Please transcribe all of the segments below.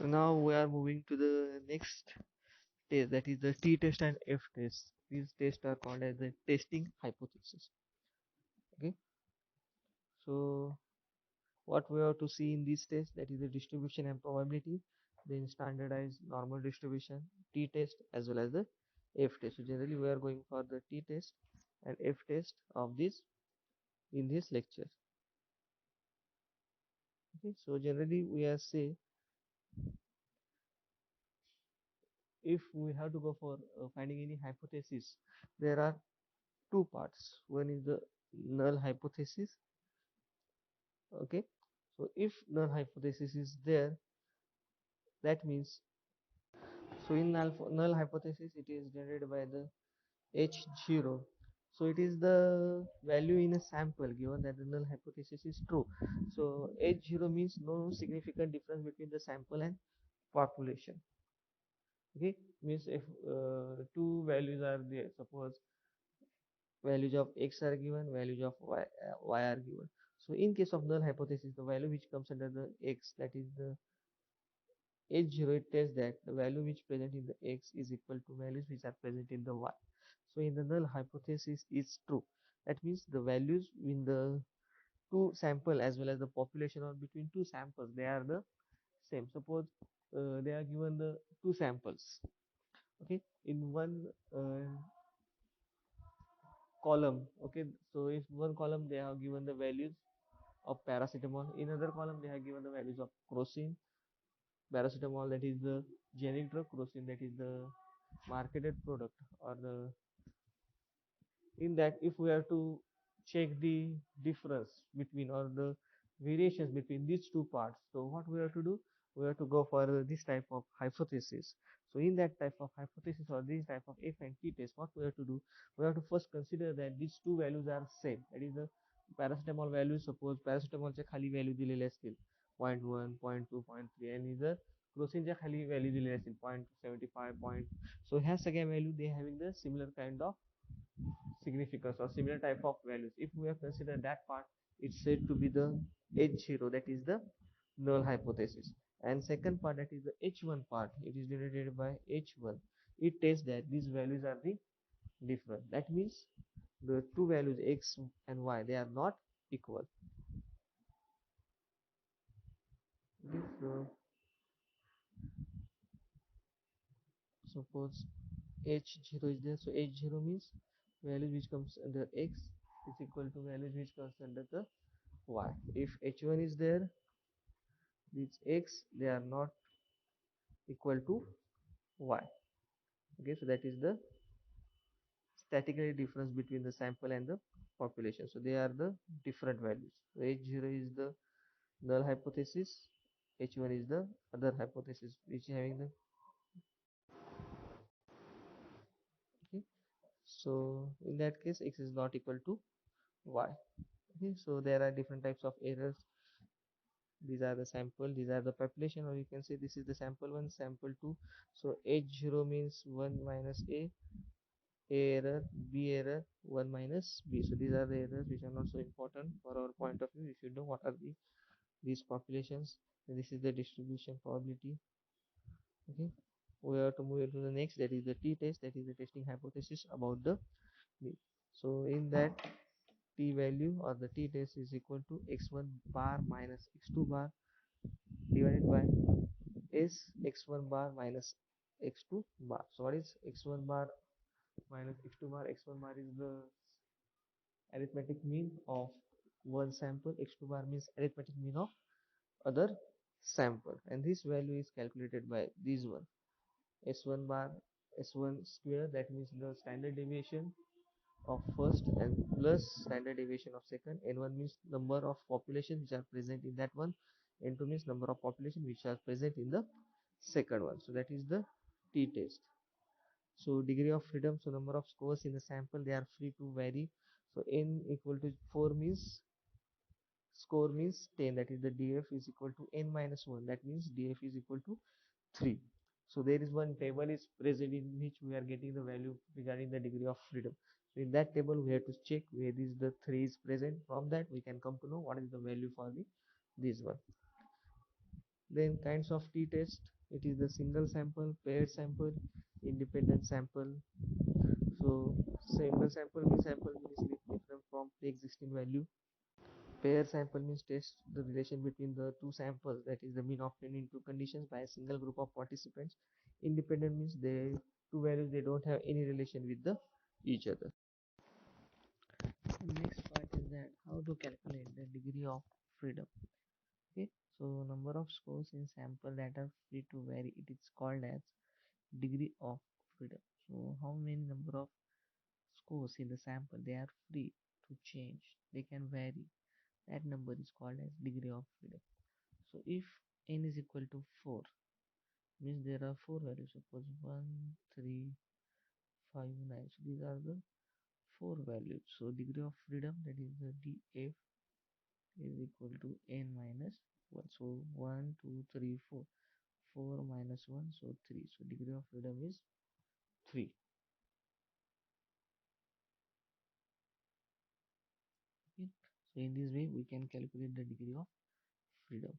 Now we are moving to the next test, that is the T test and F test. These tests are called as the testing hypothesis. Okay, so what we have to see in this test, that is the distribution and probability, then standardized normal distribution, T test as well as the F test. So generally we are going for the T test and F test of this in this lecture. Okay, so generally we are say if we have to go for finding any hypothesis, there are two parts. One is the null hypothesis. Okay, so if null hypothesis is there, that means, so in null hypothesis it is generated by the h0. So it is the value in a sample given that the null hypothesis is true. So h0 means no significant difference between the sample and population. Okay, means if two values are there, suppose values of x are given, values of y are given. So in case of null hypothesis, the value which comes under the x, that is the h0, it tells that the value which present in the x is equal to values which are present in the y. So in the null hypothesis is true. That means the values in the two sample as well as the population, or between two samples, they are the same. Suppose they are given the two samples. Okay, in one column. Okay, so if one column they have given the values of paracetamol, in other column they have given the values of crocin. Paracetamol, that is the generic drug, crocin, that is the marketed product, or the, in that if we are to check the difference between, or the variations between these two parts, so what we have to do, we have to go for this type of hypothesis. So in that type of hypothesis, or this type of F and T test, what we have to do, we have to first consider that these two values are same. That is the paracetamol value, suppose paracetamol चे खाली value दिलेले असतील 0.1 0.2 0.3, and इधर Crocin च्या खाली value दिलेले असतील 0.75 so ह्या सगळ्या value they having the similar kind of significance or similar type of values. If we have considered that part, it's said to be the h0, that is the null hypothesis. And second part, that is the h1 part, it is denoted by h1. It tells that these values are the different. That means the two values x and y, they are not equal. Okay, so suppose h0 is there, so h0 means value which comes under x is equal to values which comes under the y. If h1 is there, these x, they are not equal to y. Okay, so that is the statically difference between the sample and the population. So they are the different values. So h0 is the null hypothesis, h1 is the other hypothesis which is having the, okay, so in that case x is not equal to y. Okay, so there are different types of errors. These are the sample, these are the population, or you can say this is the sample 1, sample 2. So h0 means 1 minus a error, b error, 1 minus b. So these are the errors which are not so important for our point of view. We should know what are these populations. And this is the distribution probability. Okay, we have to move to the next, that is the t test, that is the testing hypothesis about the mean. So in that, t value or the t test is equal to x1 bar minus x2 bar divided by is x1 bar minus x2 bar. So what is x1 bar minus x2 bar? X1 bar is the arithmetic mean of one sample, x2 bar means arithmetic mean of other sample, and this value is calculated by this one, s1 bar, s1 square, that means the standard deviation of first and plus standard deviation of second. N1 means number of population which are present in that one, N2 means number of population which are present in the second one. So that is the t test. So degree of freedom, so number of scores in the sample, they are free to vary. So n equal to 4 means score means 10, that is the df is equal to n minus 1, that means df is equal to 3. So there is one table is present in which we are getting the value regarding the degree of freedom. So in that table we have to check where this the 3 is present. From that we can come to know what is the value for the this one. Then kinds of t-test, it is the single sample, paired sample, independent sample. So single sample means different from pre-existing value. Pair sample means test the relation between the two samples, that is the mean obtained in two conditions by a single group of participants. Independent means they two values they don't have any relation with the each other. The next part is that how to calculate the degree of freedom. Okay, so number of scores in sample that are free to vary, it is called as degree of freedom. So how many number of scores in the sample they are free to change, they can vary, that number is called as degree of freedom. So if n is equal to 4, means there are 4 values, suppose 1, 3, 5, 9. So these are the 4 values. So degree of freedom, that is the df, is equal to n minus 1. So 1, 2, 3, 4. 4 minus 1, so 3. So degree of freedom is 3. Okay. So in this way we can calculate the degree of freedom.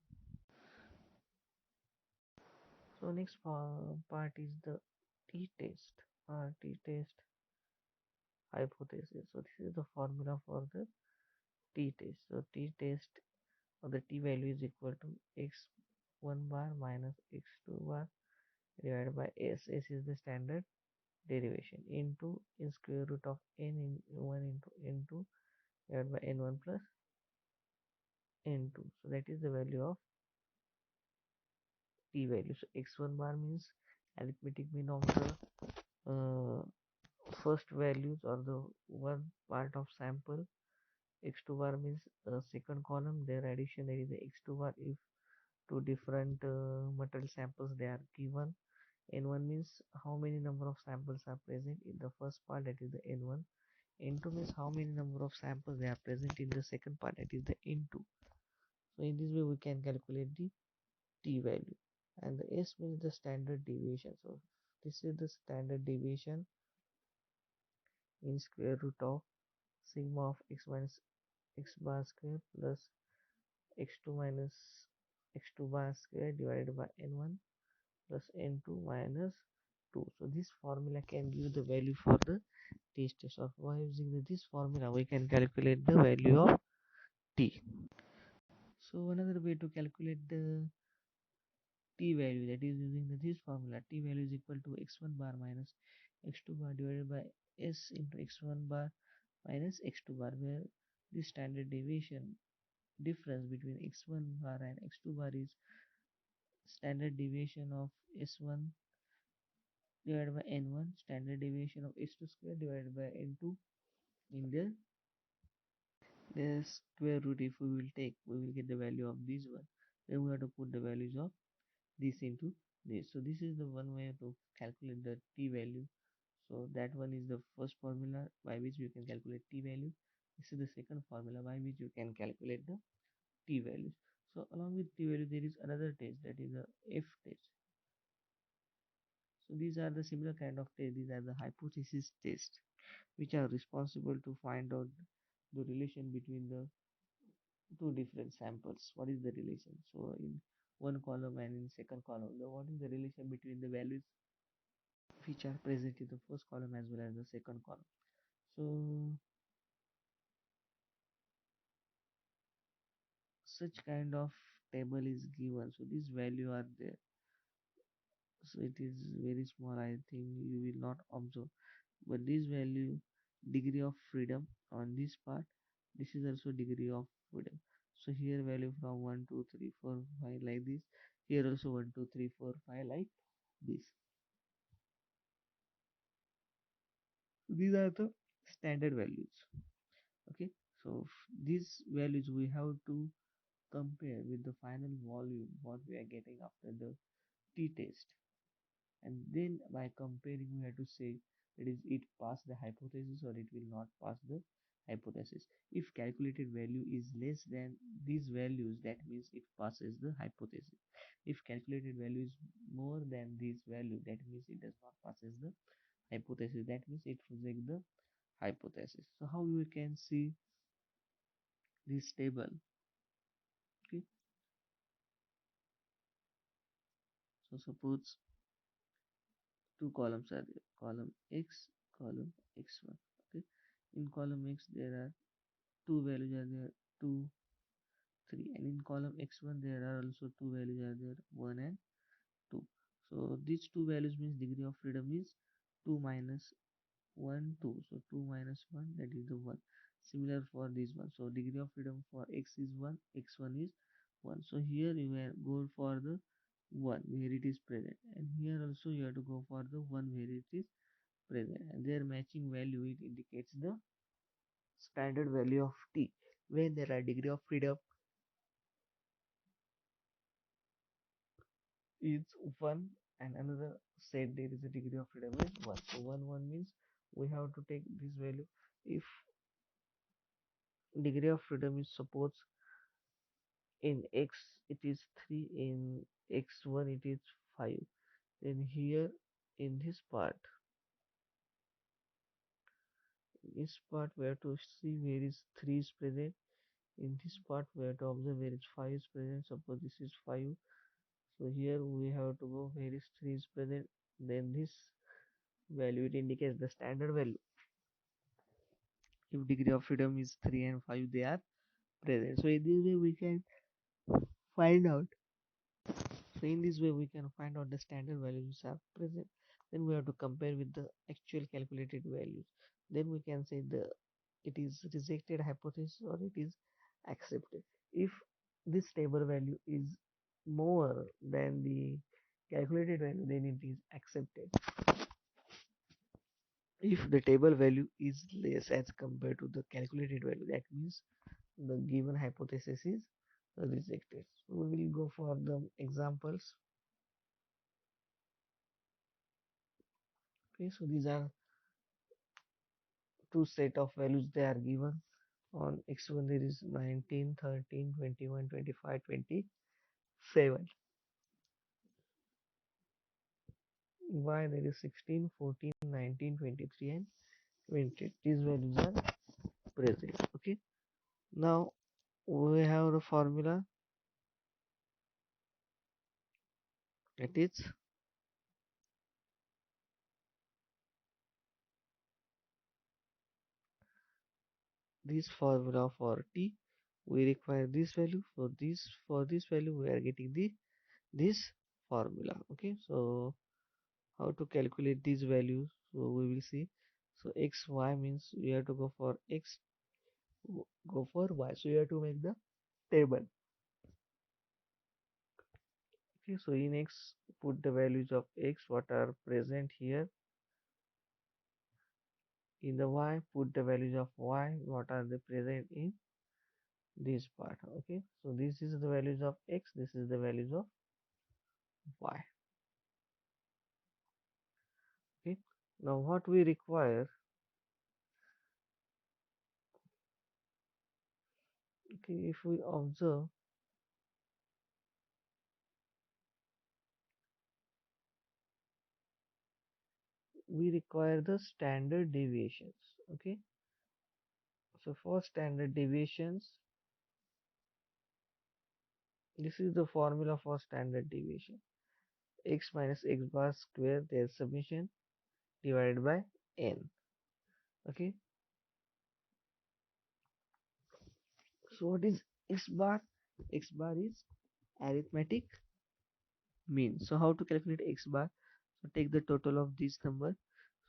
So next part is the t-test, t-test hypothesis. So this is the formula for the t-test. So t-test, or the t value is equal to x1 bar minus x2 bar divided by s. S is the standard derivation into in square root of n in 1 into n2 divided by n1 plus n2. So that is the value of t value. So x1 bar means arithmetic mean of the first values or the one part of sample. X2 bar means second column, their addition, there is the x2 bar if two different material samples they are given. N1 means how many number of samples are present in the first part, that is the N1. N2 means how many number of samples they are present in the second part, that is the N2. So in this way we can calculate the t value. And the S means the standard deviation. So this is the standard deviation in square root of sigma of x minus x bar square plus x2 minus x2 bar square divided by n1 plus n2 minus 2. So this formula can give the value for the t-test. Of by using this formula we can calculate the value of t. So another way to calculate the t value, that is using this formula, t value is equal to x1 bar minus x2 bar divided by s into x1 bar minus x2 bar, where the standard deviation difference between x1 bar and x2 bar is standard deviation of s1 divided by n1, standard deviation of s2 square divided by n2 in the square root. If we will take, we will get the value of this one, then we have to put the values of this into this. So this is the one way to calculate the t value. So that one is the first formula by which you can calculate t value. This is the second formula by which you can calculate the t values. So along with t value there is another test, that is the f test. So these are the similar kind of test. These are the hypothesis tests which are responsible to find out the relation between the two different samples. What is the relation? So in one column and in second column, what is the relation between the values which are present in the first column as well as the second column? So such kind of table is given. So these value are there. So it is very small. I think you will not observe. But this value, degree of freedom on this part, this is also degree of freedom. So here value from 1 2 3 4 5 like this, here also 1 2 3 4 5 like this. So these are the standard values. Okay, so these values we have to compare with the final volume what we are getting after the t-test, and then by comparing we have to say that is it pass the hypothesis or it will not pass the hypothesis. If calculated value is less than these values, that means it passes the hypothesis. If calculated value is more than this value, that means it does not passes the hypothesis, that means it rejects the hypothesis. So how we can see this table? Okay, So suppose two columns are there, column x, column x1. Okay, in column x there are two values are there, 2, 3, and in column x1 there are also two values are there, 1 and 2. So these two values means degree of freedom is 2 minus 1, 2. So 2 minus 1, that is the 1. Similar for this one. So degree of freedom for x is 1, x1 is 1. So here you will go for the 1 where it is present, and here also you have to go for the 1 where it is present, and their matching value, it indicates the standard value of t when there are degree of freedom is 1 and another set there is a degree of freedom is 1. So 1 1 means we have to take this value. If degree of freedom is, suppose in x it is 3, in x1 it is 5, then here in this part we have to see where is 3 is present. In this part we have to observe where is 5 is present. Suppose this is 5, so here we have to go where is 3 is present, then this value, it indicates the standard value. If degree of freedom is 3 and 5, they are present. So in this way we can find out. So in this way we can find out the standard values are present. Then we have to compare with the actual calculated values. Then we can say the it is rejected hypothesis or it is accepted. If this table value is more than the calculated value, then it is accepted. If the table value is less as compared to the calculated value, that means the given hypothesis is rejected. So we will go for the examples. Okay, so these are two set of values they are given. On x1 there is 19, 13, 21, 25, 27. Y there is 16, 14, 19, 23, and 20. These values are present. Okay, now we have the formula, that is this formula for t. We require this value. For this value we are getting this formula. Okay, so how to calculate these values, so we will see. So x y means we have to go for x, go for y, so you have to make the table. Okay, so in x put the values of x what are present here. In the y put the values of y what are they present in this part. Okay, so this is the values of x, this is the values of y. Okay, now what we require, okay, if we observe, we require the standard deviations. Okay, so for standard deviations, this is the formula for standard deviation: x minus x bar square their summation divided by n. Okay, so what is x bar? X bar is arithmetic mean. So how to calculate x bar? So take the total of this number.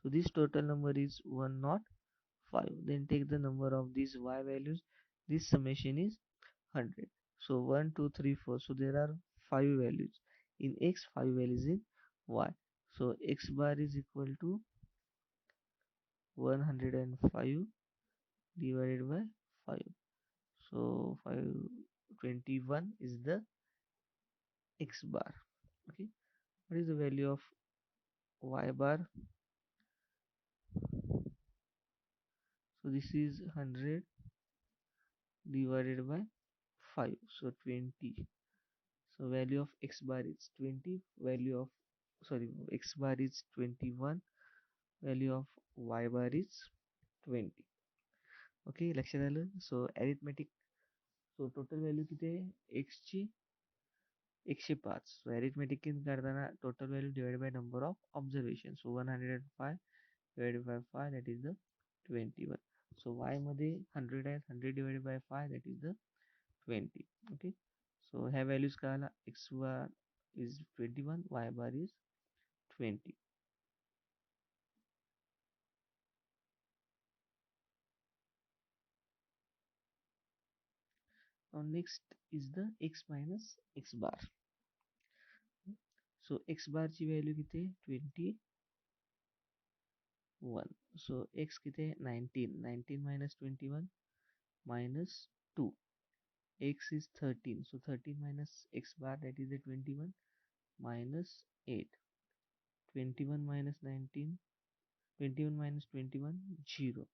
So this total number is 105. Then take the number of these y values. This summation is 100. So 1, 2, 3, 4. So there are 5 values in x, 5 values in y. So x bar is equal to 105 divided by 5. So 521 is the x bar. Okay, what is the value of y bar? So this is 100 divided by 5, so 20. So value of x bar is 20, value of, sorry, x bar is 21, value of y bar is 20. Okay, लक्षात आलं. So arithmetic, so total value किती आहे x ची 105. सो arithmetic करताना total value divide by number of observation. So 105 divided by 5 that is the 21. So y मध्ये 100 आहे, 100 divided by 5 that is the 20. Okay, so ह्या values कळाला. x bar is 21, y bar is 20. Now next is the x minus x bar. So x bar ची value किती आहे? 21. So x किती आहे? 19. 19 minus 21 minus 2. X is 13. So 13 minus x bar that is the 21 minus 8. 21 minus 19. 21 minus 21 0.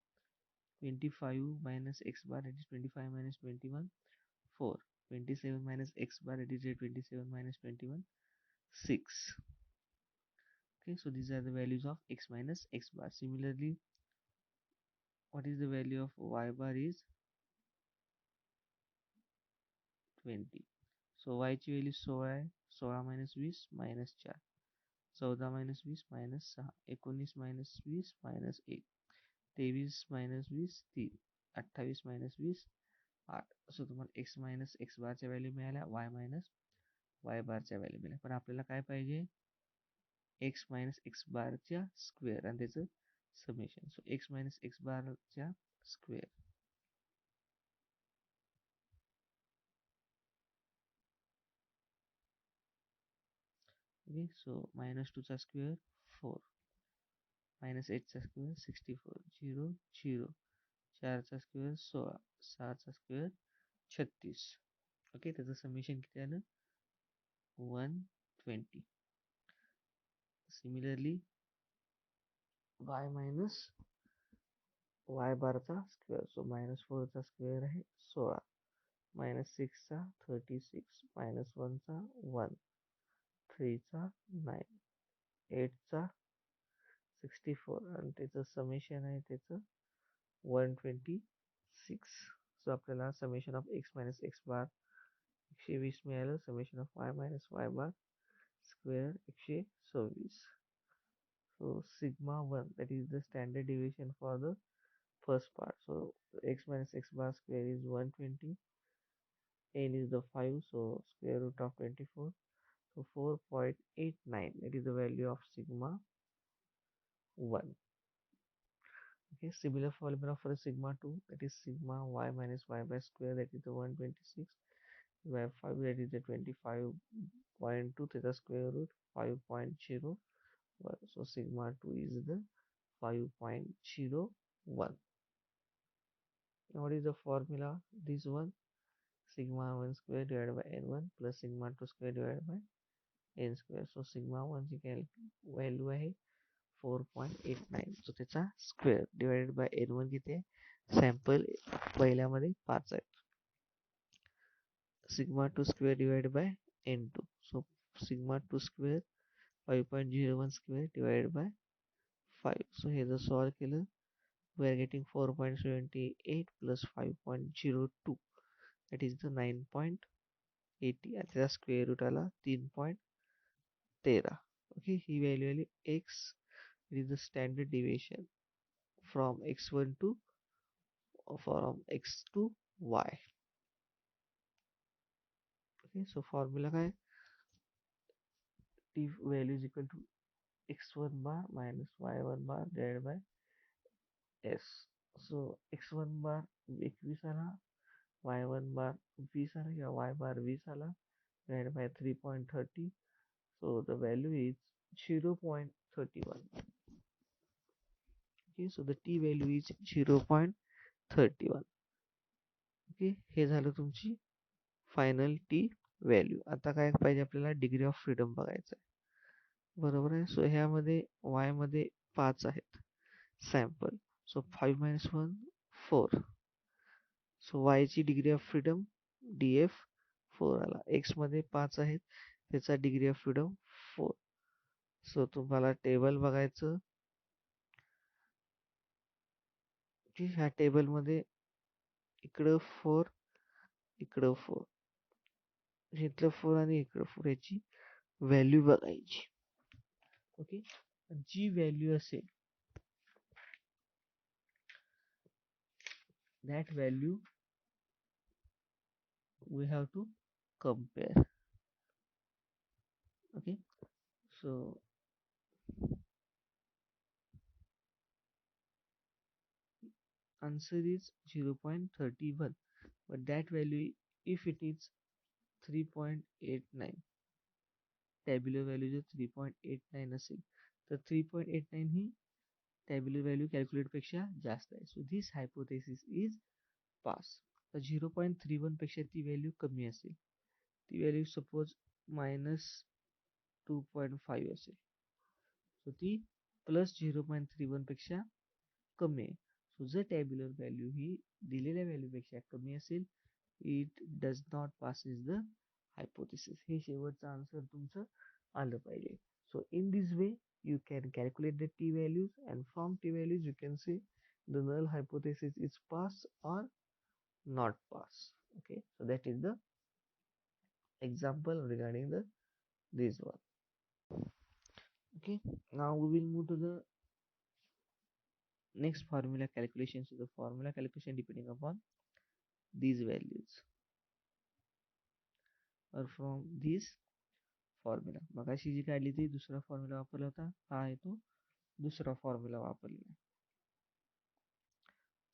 25 minus x bar that is 25 minus 21 4. 27 minus x bar that is 27 minus 21 6. Okay, so these are the values of x minus x bar. Similarly, what is the value of y bar is 20. So y ची value 16 आहे. 16 minus 20 minus 4. 14 minus 20 minus 6. 19 minus 20 minus 1. 23 minus 20 3. 28 minus 20 8. सो तुम्हाला x minus x बारच्या value मिळाल्या, y minus वाय बारच्या value मिळाल्या. पण आपल्याला काय पाहिजे? x मायनस एक्स बारच्या स्क्वेअर आणि त्याचं समेशन. सो x मायनस एक्स बारच्या स्क्वेअर. ओके, सो -2 चा स्क्वेअर 4, -8 चा स्क्वेअर 64, 0 0, 4 चा स्क्वेअर 16, 6 चा स्क्वेअर 36. ओके, त्याचं समेशन किती आलं? 120. सिमिलरली y मायनस वाय बारचा स्क्वेअर. सो -4 चा स्क्वेअर आहे 16, -6 चा 36, -1 चा 1, 3 चा 9, 8 चा 64 आणि त्याचं समेशन आहे त्याचं 126. सो आपल्याला summation of x minus x bar 120 मिळालं. Summation of y minus y bar square 126. So sigma 1 that is the standard deviation for the first part. So x minus x bar square is 120. N is the 5, so square root of 24. So 4.89 that is the value of sigma 1. Okay, similar formula for sigma 2 that is sigma y minus y by square that is the 126. We have 5 that is the 25.2 to the square root 5.01. So sigma 2 is the 5.01. Now what is the formula? This one, sigma 1 square divided by n1 plus sigma 2 square divided by n square. So sigma 1 ची value आहे 4.89. सो त्याचा square divided by n1 किती आहे? Sample पहिल्यामध्ये 5 आहे. Sigma 2 square divided by n2. So sigma 2 square 5.01 square divided by 5. सो हे जर solve केलं, we are getting 4.78 plus 5.02 that is the 9.80 and the square root आला 3.13. okay, ही value आली x. It is the standard deviation from x1 to x to y. okay, so formula काय? t value is equal to x1 bar minus y1 bar divided by s. so x1 bar 21 आला, y1 bar 20 आला किंवा y bar 20 आला divided by 3.30. so the value is 0.31. okay, so the t value is 0.31. okay, हे झालं तुमची final T value. आता काय पाहिजे आपल्याला? डिग्री ऑफ फ्रीडम बघायचं आहे. बरोबर आहे. सो ह्यामध्ये y मध्ये 5 आहेत सॅम्पल. सो 5 minus 1 4. सो y ची डिग्री ऑफ फ्रीडम df 4 आला. x मध्ये 5 आहेत, त्याचा डिग्री ऑफ फ्रीडम 4. सो तुम्हाला टेबल बघायचं की ह्या टेबलमध्ये इकडं 4 इकडं 4 इथलं 4 आणि इकडं 4 याची व्हॅल्यू बघायची. ओके, जी व्हॅल्यू असेल that value we have to compare. Okay, so answer is 0.31, but that value, if it is 3.89, tabular value जर 3.89 असेल तर 3.89 ही tabular value calculate पेक्षा जास्त आहे. So this hypothesis is pass. तर 0.31 पेक्षा ती व्हॅल्यू कमी असेल, ती व्हॅल्यू सपोज -2.5 असेल, सो ती +0.31 पेक्षा कमी आहे. सो जर टॅब्युलर व्हॅल्यू ही दिलेल्या व्हॅल्यूपेक्षा कमी असेल, it does not pass is the hypothesis. हे शेवटचं आन्सर तुमचं आलं पाहिजे. So in this way you can calculate the t values, and from t values you can say the null hypothesis is pass or not pass. Okay, so that is the example regarding the this one. Okay, now we will move to the next formula calculation. So the formula calculation depending upon these values or from this formula. मगाशी जी काढली ती दुसरा formula वापरला होता, हा आहे तो दुसरा फॉर्म्युला वापरलेला.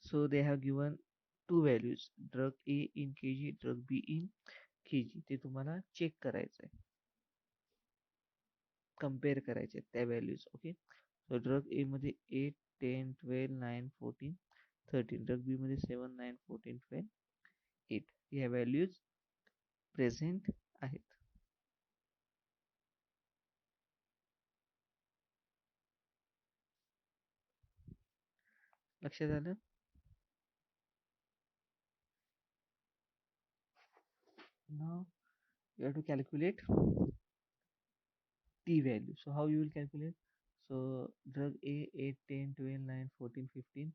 So they have given 2 values, drug A in kg, drug B in kg. ते तुम्हाला चेक करायचं आहे, कम्पेअर करायचे त्या values. Okay, so drug A मध्ये 8, 10, 12, 9, 14, 13. ड्रग बी मध्ये 7, 9, 14, 12, 8 ह्या व्हॅल्यूज प्रेझेंट आहेत. लक्षात आलं? Now you have to calculate t value. So how you will calculate? So drug A 8, 10, 12, 9, 14, 15.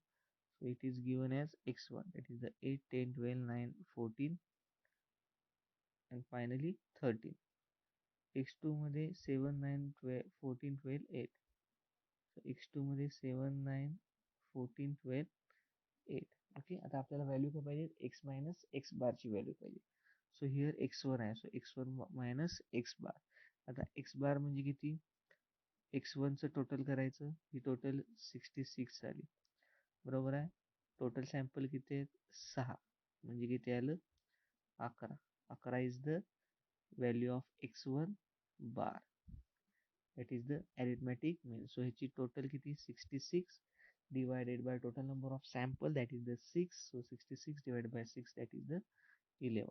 So it is given as x1. That is the 8, 10, 12, 9, 14 and finally 13. x2 मध्ये 7, 9, 12, 14, 12, 8. So x2 मध्ये 7, 9, 14, 12, 8. Okay, आता आपल्याला value काय पाहिजे? x minus x बारची value पाहिजे. So here x1 आहे, सो x1 minus x बार. आता x बार म्हणजे किती? x1 चं टोटल करायचं, ही टोटल 66 झाली, बरोबर आहे. टोटल सॅम्पल किती आहेत? 6, म्हणजे किती आलं? 11. 11 is the value of x1 bar. That is the arithmetic mean. So ह्याची टोटल किती? 66 divided by total number of sample, that is the 6. So 66 divided by 6, that is the 11.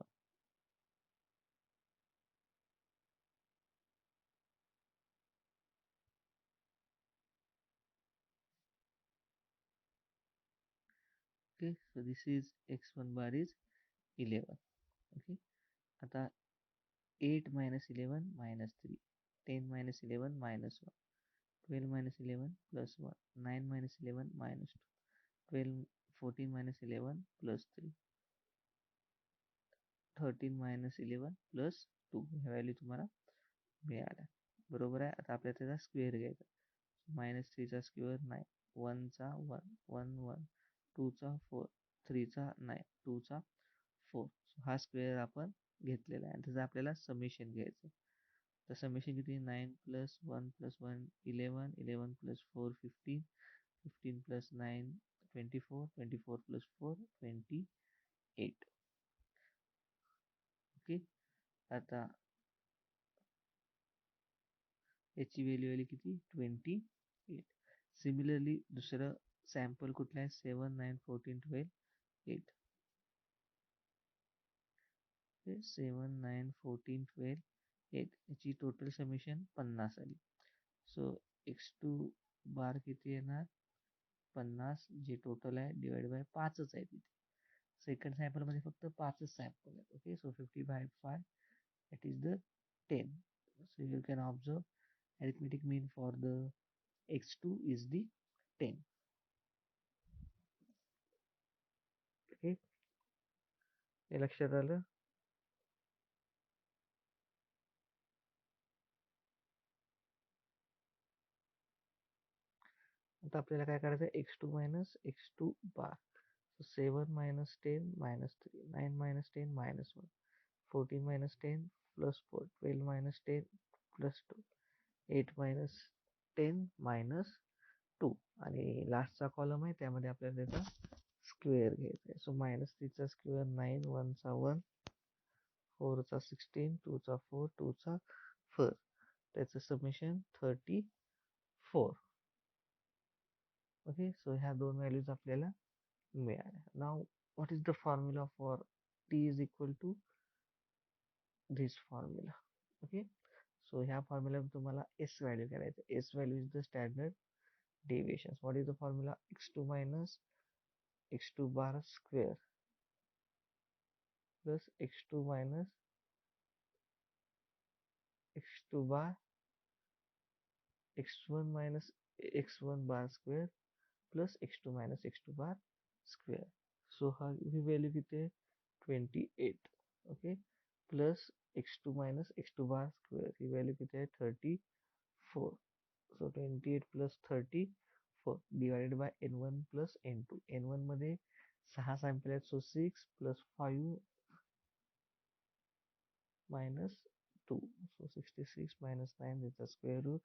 Okay, so this is x1 bar is 11. Okay, आता 8 minus 11 minus 3, 10 minus 11 minus 1, 12 minus 11 plus 1, 9 minus 11 minus 2, 12, 14 minus 11 plus 3, 13 minus 11 plus 2. ह्या value तुम्हाला मिळाल्या, बरोबर आहे. आता आपल्याला त्याचा square घ्यायचा. -3 चा स्क्वेअर 9, 1 चा 1, 1 1, 2 चा 4, 3 चा 9, 2 चा 4. हा स्क्वेअर आपण घेतलेला आहे आणि त्याचं आपल्याला समेशन घ्यायचं. तर समेशन किती? 9 plus 1 plus 1 11, 11 plus 4 15, 15 plus 9 24, 24 plus 4 28. Okay, आता याची व्हॅल्यू आली किती? 28. सिमिलरली दुसरं सॅम्पल कुठलं आहे? 7, 9, 14, 12, 8. 7, 9, 14, 12, 8 याची टोटल समेशन 50 आली. सो x2 बार किती येणार? 50 जे टोटल आहे डिवाइड बाय 5च आहे तिथे. सेकंड सॅम्पल मध्ये फक्त 5च सॅम्पल आहेत. Okay, so 50 by 5, that is the 10. So you can observe arithmetic mean for the x2 is the 10. Okay, हे लक्षात आलं? आता आपल्याला काय करायचं आहे, x2 मायनस x2 बार. So 7 minus 10 minus 3, 9 minus 10 minus 1, 14 minus 10 plus 4, 12 minus 10 plus 2, 8 minus 10 minus 2. आणि लास्टचा column आहे त्यामध्ये आपल्याला त्याचा स्क्वेअर घ्यायचा आहे. सो मायनस 3चा स्क्वेअर 9, 1चा 1, 4चा 16, 2चा 4, 2चा 4. त्याचं समेशन 34. ओके, सो ह्या दोन व्हॅल्यूज आपल्याला मिळाल्या. Now what is the formula for t is equal to this formula. Okay, so ह्या फॉर्म्युला तुम्हाला s व्हॅल्यू करायचं. s value is the standard deviations. What is the formula? x2 minus x2 bar square plus x2 minus x2 bar, x1 minus x1 bar square plus x2 minus x2 bar square. So how we value with a 28. Okay, plus x2 minus x2 bar square we value with a 34. So 28 plus 34 divided by n1 plus n2. n1 मध्ये 6 sample आहेत, सो 6 plus 5 minus 2. So 66 minus 9 is the square root.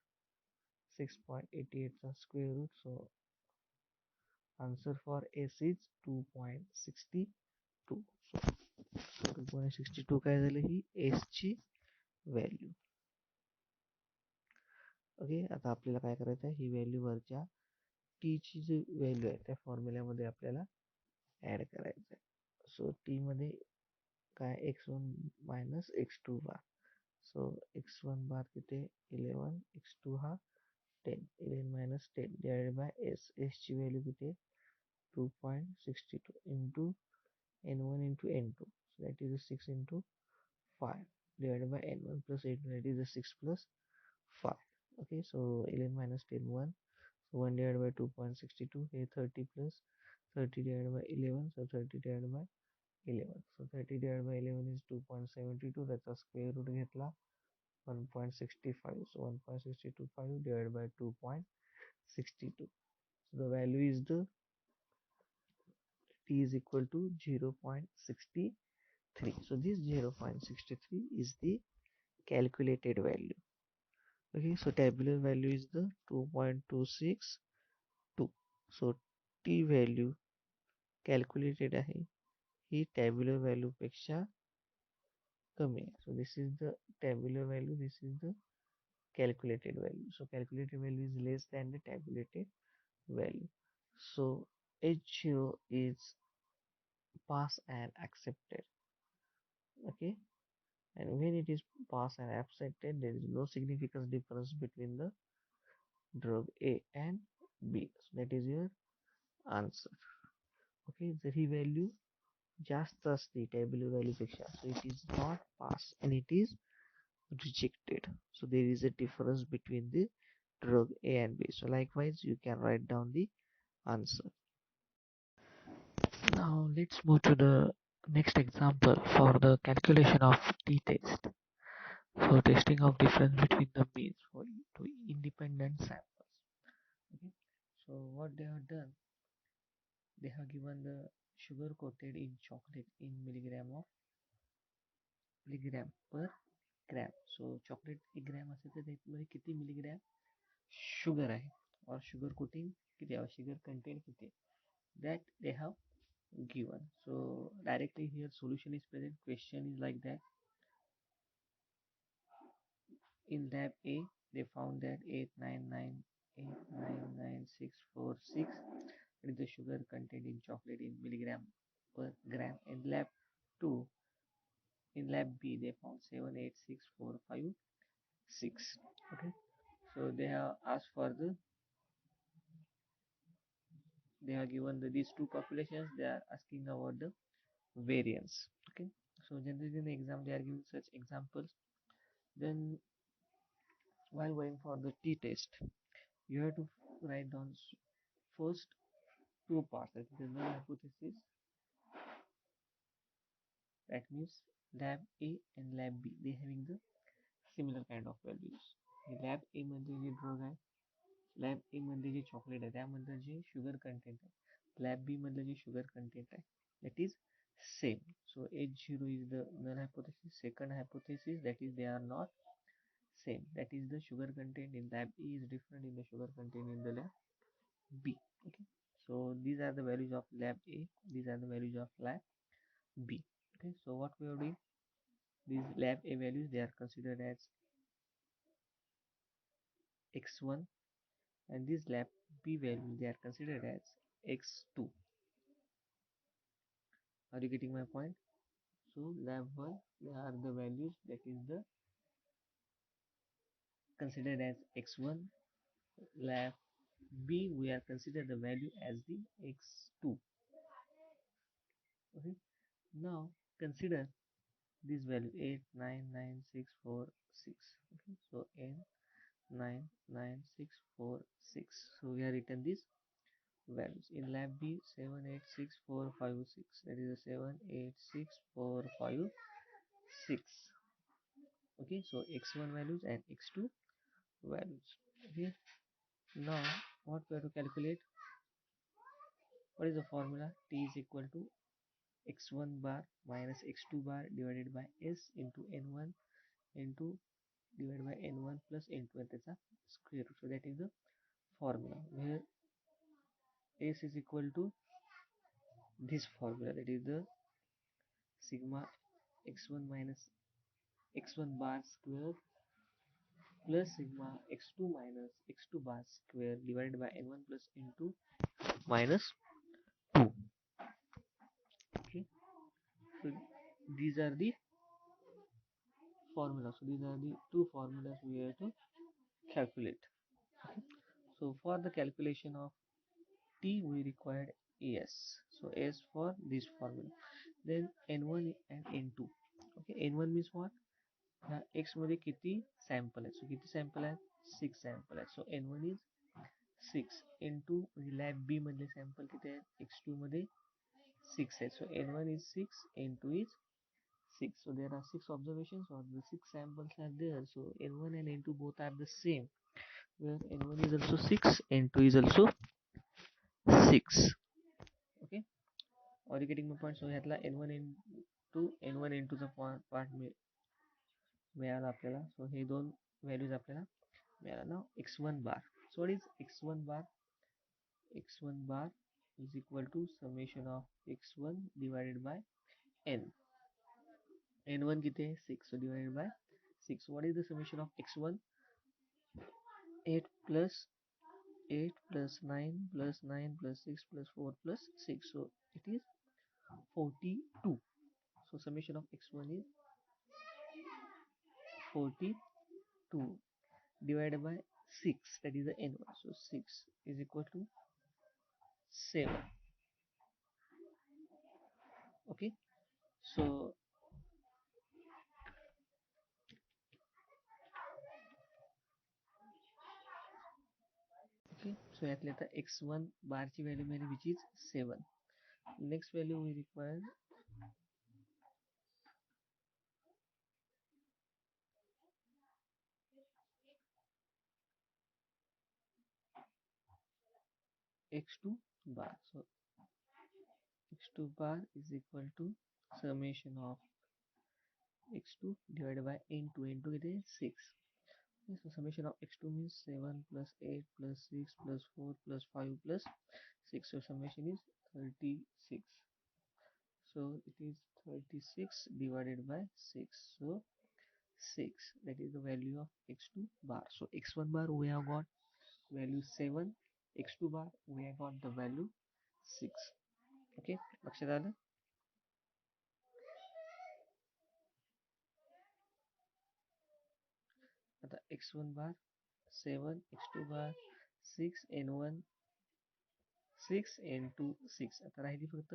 6.88 is the square root. So answer for S is 2.62. So 2.62 काय झालं ही S ची value. Okay, आता आपल्याला काय करायचं आहे, ही व्हॅल्यू वरच्या टी ची जी व्हॅल्यू आहे त्या फॉर्म्युल्यामध्ये आपल्याला ऍड करायचं आहे. सो टी मध्ये काय x1 मायनस x2 बार. सो x1 बार किती 11, x2 हा 10. 11 minus 10 divided by s. s ची व्हॅल्यू किती 2.62 into n1 into n2. So that is 6 into 5 divided by n1 plus n2. That is 6 plus 5. Okay, so 11 minus 10 1. So 1 divided by 2.62. Here 30 plus 30 divided by 11. So 30 divided by 11. So 30 divided by 11 is 2.72. That's a square root घेतला 1.65. So 1.625 divided by 2.62. So the value is the t is equal to 0.63. So this 0.63 is the calculated value. Okay, so tabular value is the 2.262. So t value calculated आहे ही tabular value पेक्षा कमी आहे. So this is the tabular value, this is the calculated value. So calculated value is less than the tabulated value. So H0 is pass and accepted. Okay, and when it is pass and accepted, there is no significant difference between the drug A and B. So that is your answer. Okay, जर ही value जास्त असते tabular value पेक्षा, so it is not pass and it is rejected. So there is a difference between the drug A and B. So likewise, you can write down the answer. Now let's move to the next example for the calculation of t-test. So testing of difference between the means for two independent samples. Okay. So what they have done, they have given the sugar coated in chocolate in milligram per gram. So chocolate 1 gram असेल तर त्यामध्ये किती milligram sugar आहे, or sugar coating किती आहे, sugar content किती आहे, that they have given. So directly here solution is present. Question is like that. In lab A, they found that 899,899,646 is the sugar content in chocolate in milligram per gram. In lab 2, in lab B, they found 786,456. Okay, so they have asked for the, they have given these two populations. They are asking about the variance. Okay, so generally in the exam they are giving such examples. Then while going for the t-test, you have to write down first two parts, that is the null hypothesis. That means lab A and lab B, they having the similar kind of values. The lab A मध्ये जे drug आहे lab ए मधले जे chocolate आहे त्यामधलं जे sugar content आहे lab B मधलं जे sugar content आहे that is same. So H0 is the null hypothesis. Second hypothesis, that is they are not same. That is the sugar content in lab A is different in the sugar content in the lab B. Okay. So these are the values of lab A. These are the values of lab B. Okay. So what we are doing? These lab A values they are considered as x1, and these lab B values they are considered as x2. Are you getting my point? So lab 1 they are the values that is the considered as x1. Lab B we are considered the value as the x2. Okay. Now consider this value 8 9 9 6 4 6. Okay. So n 9 9 6 4 6. So we have written these values in lab B 7 8 6 4 5 6. That is a 7 8 6 4 5 6. Okay. So x1 values and x2 values. Okay. Now what we have to calculate? What is the formula? T is equal to x1 bar minus x2 bar divided by s into n1 into divided by n1 plus n2 and that's a square root. So that is the formula where s is equal to this formula, that is the sigma x1 minus x1 bar square plus sigma x2 minus x2 bar square divided by n1 plus n2 minus 2. Okay, so these are the formulas. So these are the two formulas we have to calculate. Okay. So for the calculation of T we required S. So S for this formula. Then N1 and N2. Okay, N1 means what? ह्या X मध्ये किती sample आहेत? सो किती sample आहेत? 6 sample आहेत. सो N1 is 6 N2 म्हणजे lab B मधले sample किती आहेत? X2 मध्ये 6 आहेत. So N1 is 6, N2 is 6. So there are 6 observations or the 6 samples are there. So N1 and N2 both are the same. Where N1 is also 6, N2 is also 6. Okay. Are you getting my point? So ह्यातला N1 N2 चा part मिळाला आपल्याला. सो हे दोन values आपल्याला मिळाला. ना x1 bar. So what is x1 bar? x1 bar is equal to summation of x1 divided by n. n1 किती आहे? 6. So divided by 6. What is the summation of x1? 8 plus 8 plus 9 plus 9 plus 6 plus 4 plus 6. So it is 42. So summation of x1 is 42 divided by 6, that is the n1. So 6 is equal to 7. Okay. So okay, so यातले आता x1 बार ची value मिळाली which is 7. Next value we require x2 bar. So x2 bar is equal to summation of x2 divided by n2. n2 it is 6. Okay, so summation of x2 means 7 plus 8 plus 6 plus 4 plus 5 plus 6. So summation is 36. So it is 36 divided by 6. So 6, that is the value of x2 bar. So x1 bar we have got value 7, x2 bar we have got the value 6. Okay, लक्षात आलं? आता x1 bar 7, x2 bar 6, n1 6, n2 6. आता राहिली फक्त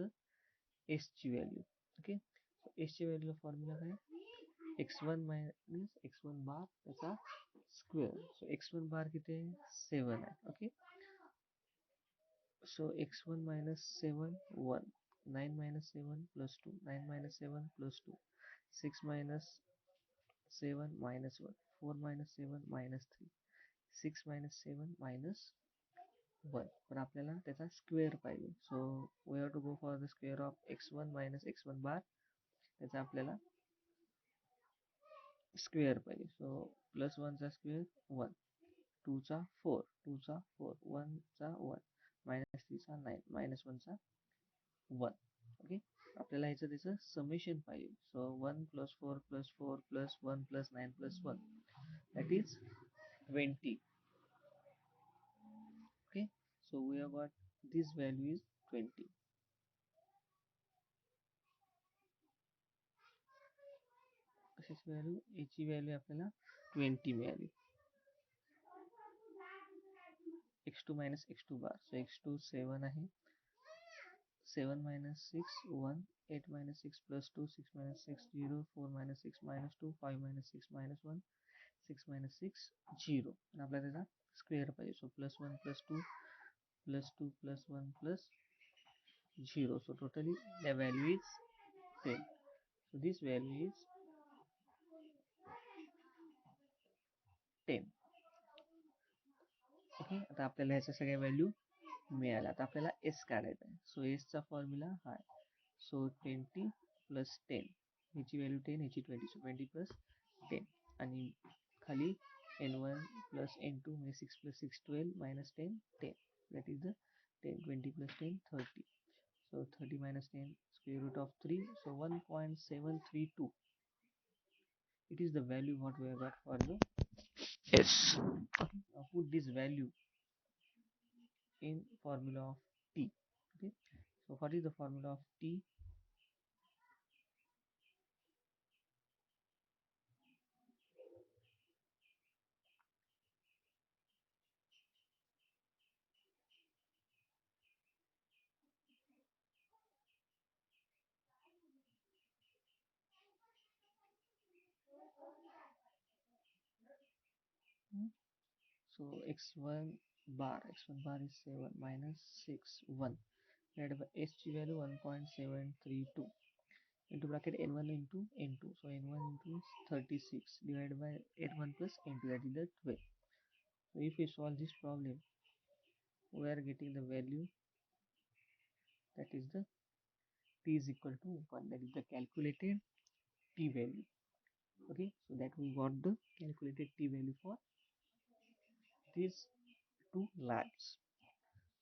s ची value. Okay, सो s ची value formula काय? x1 minus x1 bar त्याचा स्क्वेअर. सो x1 बार किती आहे? 7 आहे. Okay, so x1 minus 7 1, 9 minus 7 plus 2, 9 minus 7 plus 2, 6 minus 7 minus 1, 4 minus 7 minus 3, 6 minus 7 minus 1, पण आपल्याला त्याचा स्क्वेअर पाहिजे. So we have to go for the square of x1 minus x1 bar. त्याचा आपल्याला स्क्वेअर पाहिजे. सो प्लस 1चा square 1, 2चा 4, 2चा 4, 1चा 1, मायनस 3चा 9, मायनस 1चा 1. ओके, आपल्याला ह्याचं त्याचं समेशन पाहिजे. So 1 plus 4 plus 4 plus 1 plus 9 plus 1, that is 20. Okay, so we have got this value is 20. कशाची व्हॅल्यू? याची व्हॅल्यू आपल्याला 20 मिळाली. x2 minus x2 bar. So x2 7 आहे. 7 minus 6 1, 8 minus 6 plus 2, 6 minus 6 0, 4 minus 6 minus 2, 5 minus 6 minus 1, 6 minus 6 0. आणि आपल्याला त्याचा square पाहिजे. So plus 1 plus 2 plus 2 plus 1 plus 0. So totally the value is 10. So this value is 10. Okay, आता आपल्याला ह्याच्या सगळ्या value मिळाल्या. आता आपल्याला एस काढायचा आहे. सो एसचा फॉर्म्युला हा आहे. सो 20 प्लस 10, ह्याची व्हॅल्यू 10, ह्याची 20. सो 20 प्लस 10 आणि खाली n1 प्लस n2 म्हणजे 6 plus 6 12 minus 10 10. That is the 10. 20 plus 10 30. So 30 minus 10 square root of 3. So 1.732. It is the value what we have got for the S. Okay. Now put this value in formula of T. Okay. So what is the formula of T? So x1 bar is 7 minus 6 1 divided by S ची value 1.732 into bracket n1 into n2. So n1 into is 36 divided by n1 plus n2, that is the 12. So if we solve this problem, we are getting the value, that is the t is equal to 1, that is the calculated t value. Okay, so that we got the calculated t value for these two labs.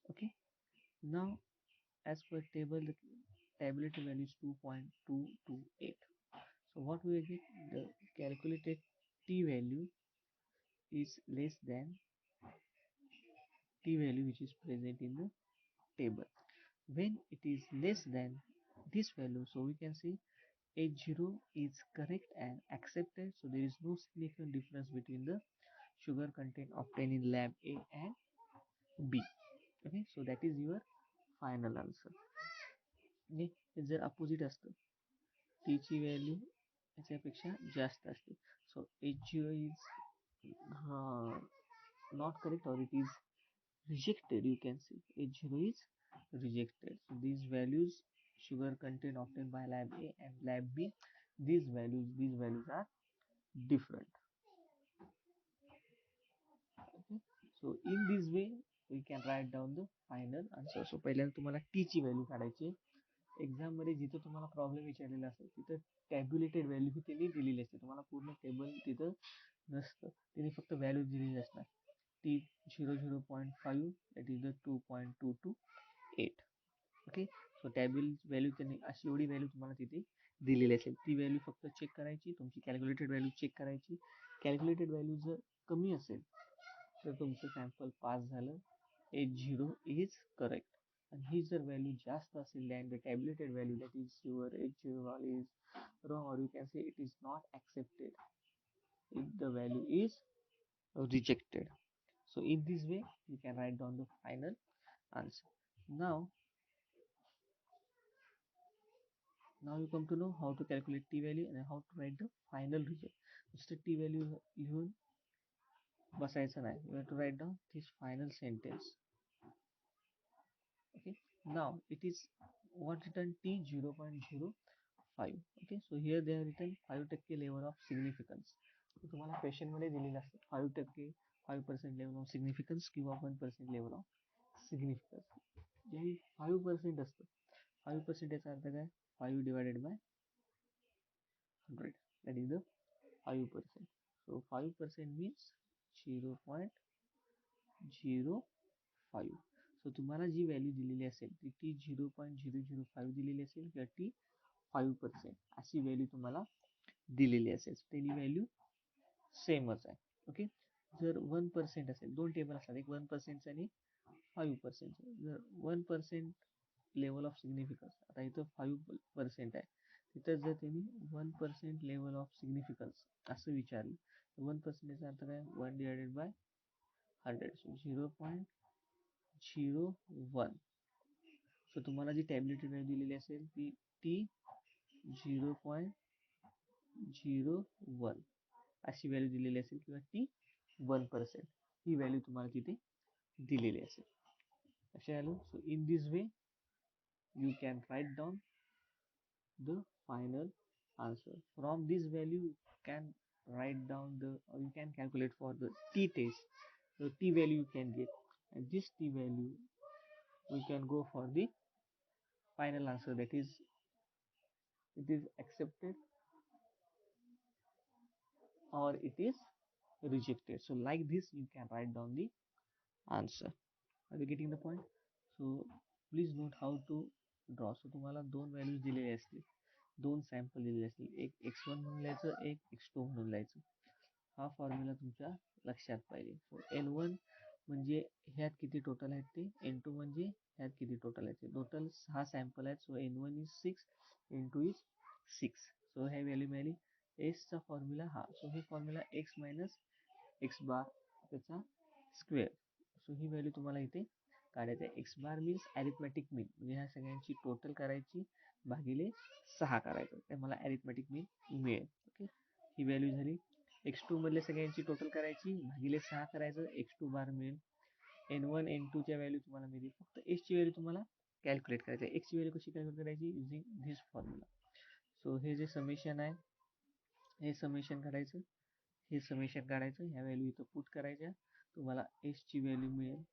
Okay, now as per table, the tabulated value is 2.228. So what we get, the calculated t value is less than t value which is present in the table. When it is less than this value, so we can see H0 is correct and accepted. So there is no significant difference between the sugar content obtained in lab A and B. Okay, so that is your final answer. Okay, जर opposite असतं, t ची value याच्यापेक्षा जास्त असते. So H0 is not correct, or it is rejected. You can see H0 is rejected. So these values, sugar content obtained by lab A and lab B, these values are different. Okay, so in this way we can write down the final answer. So पहिल्यांदा तुम्हाला t ची value काढायची. Exam मध्ये जिथं तुम्हाला problem विचारलेला असेल तिथं टॅब्युलेटेड व्हॅल्यू ही त्यांनी दिलेली असते. तुम्हाला पूर्ण टेबल तिथं नसतं, त्यांनी फक्त व्हॅल्यू दिलेली असणार. t 0.5, that is the 2.228. Okay, so table value त्यांनी अशी एवढी व्हॅल्यू तुम्हाला तिथे दिलेली असेल. ती व्हॅल्यू फक्त चेक करायची, तुमची कॅल्क्युलेटेड व्हॅल्यू चेक करायची. कॅल्क्युलेटेड व्हॅल्यू जर कमी असेल तर तुमचं सॅम्पल पास झालं. H0 is correct. आणि ही जर व्हॅल्यू जास्त असेल than the tabulated value, that is your H0 is wrong, or you can say it is not accepted if the value is rejected. So in this way you can write down the final answer. Now you come to know how to calculate t value and how to write the final result. Just t value लिहून बसायचं नाही. You have to write down this final sentence. Okay, now it is what written t 0.05. Okay, so here they have written 5% level of significance. तुम्हाला question मध्ये दिलेलं असतं 5%, 5% level of significance किंवा 1% level of significance. जे 5% असतं, 5% याचा अर्थ काय, 5 divided by 100, that is the 5%. So 5% means 0.005. सो तुम्हाला जी value दिलेली असेल ती 0.005 दिलेली असेल किंवा ती 5% अशी व्हॅल्यू तुम्हाला दिलेली असेल, त्याची व्हॅल्यू सेमच आहे. ओके. जर 1% असेल, दोन टेबल असतात, एक 1% आणि 5%. जर 1% लेवल ऑफ सिग्निफिकन्स, आता इथं 5% आहे, तिथं जर त्यांनी 1% लेवल ऑफ सिग्निफिकन्स असं विचारलं, 1% अर्थ काय, 1 डिवायडेड बाय 100, सो 0.01. सो तुम्हाला जी टॅब्लेटेड व्हॅल्यू दिलेली असेल ती 0.01 अशी व्हॅल्यू दिलेली असेल किंवा ती 1% ही व्हॅल्यू तुम्हाला तिथे दिलेली असेल. असे आलो. So in this way you can write down the final answer. From this value you can write down you can calculate for the t test. The t value you can get, and this t value we can go for the final answer, that is it is accepted or it is rejected. So like this you can write down the answer. Are you getting the point? So please note how to draw. So तुम्हाला दोन values दिलेले असतील, दोन sample दिलेले असतील, एक x1 म्हणून लिहायचं, एक x2 म्हणून लिहायचं. हा फॉर्म्युला तुमच्या लक्षात पाहिजे. सो n1 म्हणजे ह्यात किती टोटल आहेत ते, n2 म्हणजे ह्यात किती टोटल आहेत ते. टोटल 6 सॅम्पल आहेत. सो n1 इज 6, n2 इज 6. सो ह्या व्हॅल्यू मिळाली. एसचा फॉर्म्युला हा, सो हे फॉर्म्युला x मायनस एक्स बार त्याचा स्क्वेअर. सो ही व्हॅल्यू तुम्हाला इथे काढायचं आहे. एक्स बार मीन्स ॲरिथमॅटिक मीन, म्हणजे ह्या सगळ्यांची टोटल करायची भागिले 6 करायचं, तर मला ॲरिथमॅटिक मीन मिळेल. ओके, ही व्हॅल्यू झाली. x2 मधले सगळ्यांची टोटल करायची भागिले 6 करायचं, x2 बार मिळेल. n1 n2 च्या व्हॅल्यू तुम्हाला मिळेल. फक्त s ची व्हॅल्यू तुम्हाला कॅल्क्युलेट करायची आहे. x ची व्हॅल्यू कशी कॅल्क्युलेट करायची, युझिंग धिस फॉर्म्युला. सो हे जे समेशन आहे, हे समेशन काढायचं, हे समेशन काढायचं, ह्या व्हॅल्यू इथं पुट करायच्या, तुम्हाला s ची व्हॅल्यू मिळेल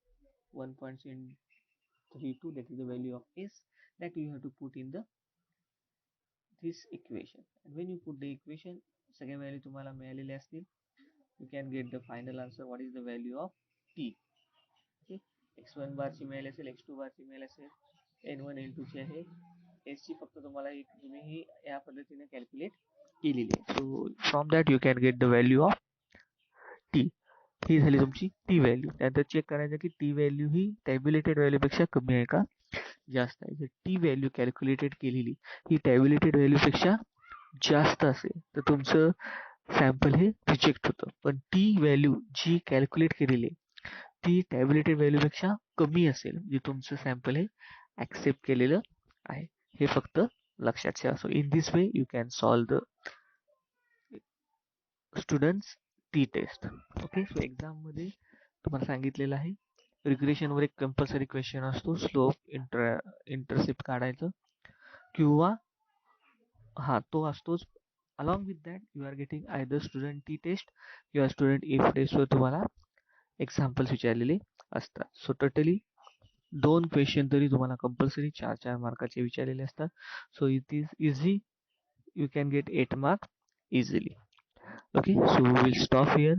1.32, that is the value of s that you have to put in this equation. And when you put the equation, सगळ्या व्हॅल्यू तुम्हाला मिळालेले असतील. You can get the final answer. What is the value of t? Okay, x1 बारची मिळाली असेल, x2 बारची मिळाली असेल, n1 n2 ची आहे. s ची फक्त तुम्हाला तुम्ही ही या पद्धतीने कॅल्क्युलेट केलेली आहे. So from that you can get the value of t. ही झाली तुमची टी व्हॅल्यू. त्यानंतर चेक करायचं की टी व्हॅल्यू ही टॅब्युलेटेड व्हॅल्यूपेक्षा कमी आहे का जास्त आहे. जर टी व्हॅल्यू कॅल्क्युलेटेड केलेली ही टॅब्युलेटेड व्हॅल्यूपेक्षा जास्त असेल तर तुमचं सॅम्पल हे रिजेक्ट होतं. पण टी व्हॅल्यू जी कॅल्क्युलेट केलेली ती टॅब्युलेटेड व्हॅल्यूपेक्षा कमी असेल, जे तुमचं सॅम्पल हे ॲक्सेप्ट केलेलं आहे. हे फक्त लक्षात ठेवा. So in this way you can solve the students t test. Okay, so एक्झाममध्ये तुम्हाला सांगितलेलं आहे, रिग्रेशनवर एक कंपल्सरी क्वेश्चन असतो, स्लोप इंटरसेप्ट काढायचं किंवा हा तो असतोच. Along with that you are getting either student t test किंवा स्टुडंट इफ टेस्टवर तुम्हाला एक्झाम्पल्स विचारलेले असतात. सो टोटली 2 क्वेश्चन तरी तुम्हाला कंपल्सरी 4-4 मार्काचे विचारलेले असतात. So it is easy, you can get 8 mark easily. Okay, so we'll stop here.